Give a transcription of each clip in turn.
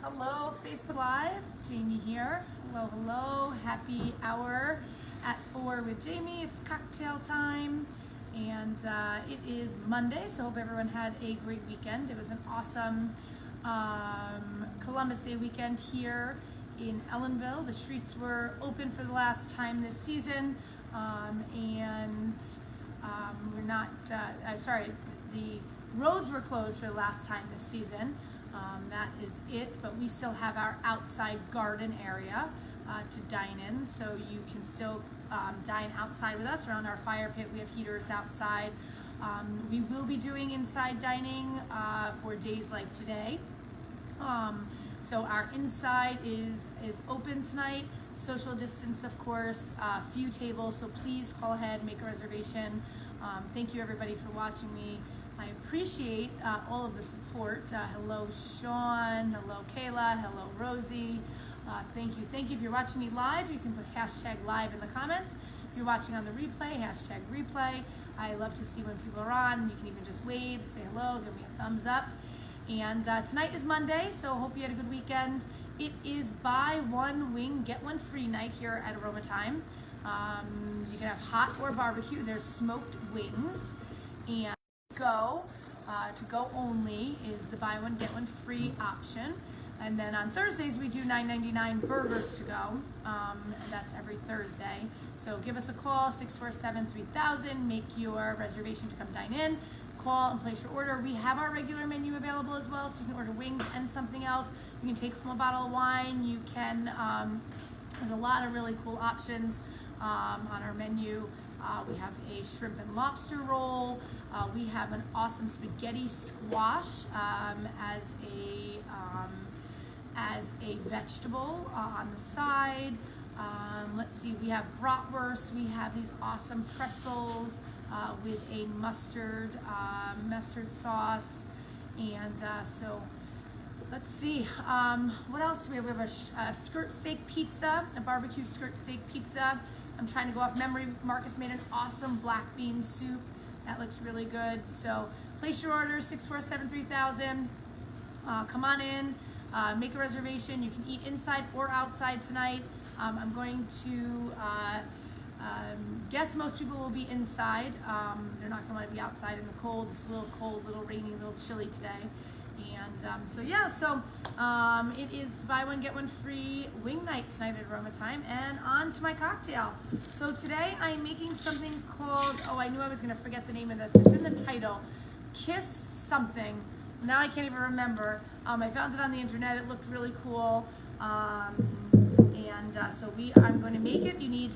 Hello, Facebook Live. Jamie here. Hello, hello. Happy hour at 4 with Jamie. It's cocktail time, and it is Monday, so hope everyone had a great weekend. It was an awesome Columbus Day weekend here in Ellenville. The streets were open for the last time this season, we're not, the roads were closed for the last time this season. That is it, but we still have our outside garden area to dine in, so you can still dine outside with us around our fire pit. We have heaters outside. We will be doing inside dining for days like today. So our inside is open tonight. Social distance, of course, few tables, so please call ahead, make a reservation. Thank you everybody for watching me. I appreciate all of the support. Hello Sean, hello Kayla, hello Rosie. Thank you. Thank you. If you're watching me live, you can put hashtag live in the comments. If you're watching on the replay, hashtag replay. I love to see when people are on. You can even just wave, say hello, give me a thumbs up. And tonight is Monday, so hope you had a good weekend. It is buy one wing, get one free night here at Aroma Thyme. You can have hot or barbecue. There's smoked wings. And to go only is the buy one, get one free option. And then on Thursdays, we do $9.99 burgers to go. That's every Thursday. So give us a call, 647-3000. Make your reservation to come dine in. Call and place your order. We have our regular menu available as well, so you can order wings and something else. You can take home a bottle of wine. You can, there's a lot of really cool options on our menu. We have a shrimp and lobster roll. We have an awesome spaghetti squash as a vegetable on the side. Let's see, we have bratwurst. We have these awesome pretzels with a mustard sauce. And so let's see, what else do we have? We have a skirt steak pizza, a barbecue skirt steak pizza. I'm trying to go off memory. Marcus made an awesome black bean soup. That looks really good. So place your order, 647-3000. Come on in, make a reservation. You can eat inside or outside tonight. I'm going to guess most people will be inside. They're not going to want to be outside in the cold. It's a little cold, a little rainy, a little chilly today. And it is buy one, get one free wing night tonight at Aroma Thyme. And on to my cocktail. So today I'm making something called, I knew I was going to forget the name of this. It's in the title, Kiss something. Now I can't even remember. I found it on the internet. It looked really cool. So I'm going to make it. You need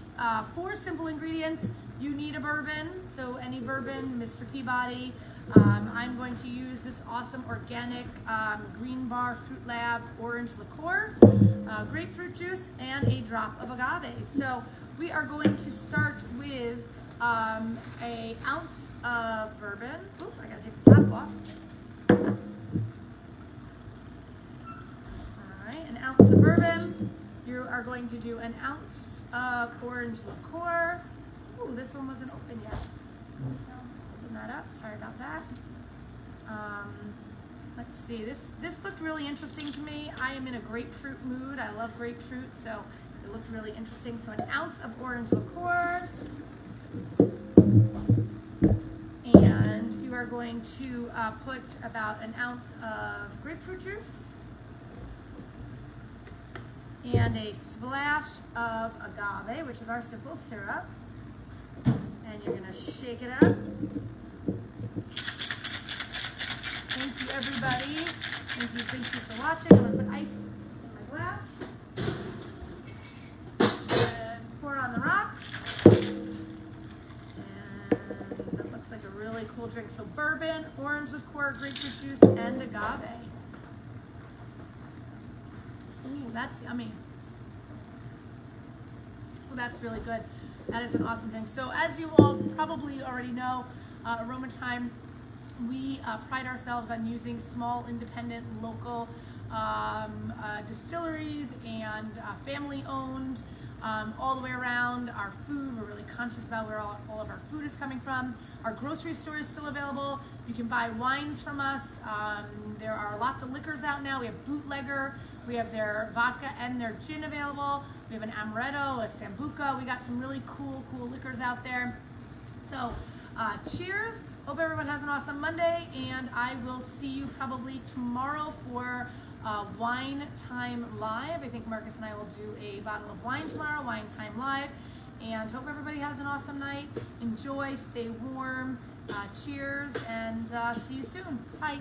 4 simple ingredients. You need a bourbon, so any bourbon, Mr. Peabody. I'm going to use this awesome organic Green Bar Fruit Lab orange liqueur, grapefruit juice, and a drop of agave. So we are going to start with an ounce of bourbon. Oop, I gotta take the top off. All right, an ounce of bourbon. You are going to do an ounce of orange liqueur. Ooh, this one wasn't open yet. So open that up. Sorry about that. Let's see. This looked really interesting to me. I am in a grapefruit mood. I love grapefruit, so it looked really interesting. So an ounce of orange liqueur, and you are going to put about an ounce of grapefruit juice and a splash of agave, which is our simple syrup. And you're gonna shake it up. Thank you, everybody. Thank you for watching. I'm gonna put ice in my glass. And pour on the rocks. And that looks like a really cool drink. So bourbon, orange liqueur, grapefruit juice, and agave. Ooh, that's yummy. Well, that's really good. That is an awesome thing. So as you all probably already know, Aroma Thyme, we pride ourselves on using small, independent, local distilleries and family-owned all the way around. Our food, we're really conscious about where all of our food is coming from. Our grocery store is still available. You can buy wines from us. There are lots of liquors out now. We have Bootlegger. We have their vodka and their gin available. We have an amaretto, a sambuca. We got some really cool liquors out there. So cheers. Hope everyone has an awesome Monday, and I will see you probably tomorrow for Wine Time Live. I think Marcus and I will do a bottle of wine tomorrow, Wine Time Live. And hope everybody has an awesome night. Enjoy, stay warm. Cheers, and see you soon. Bye.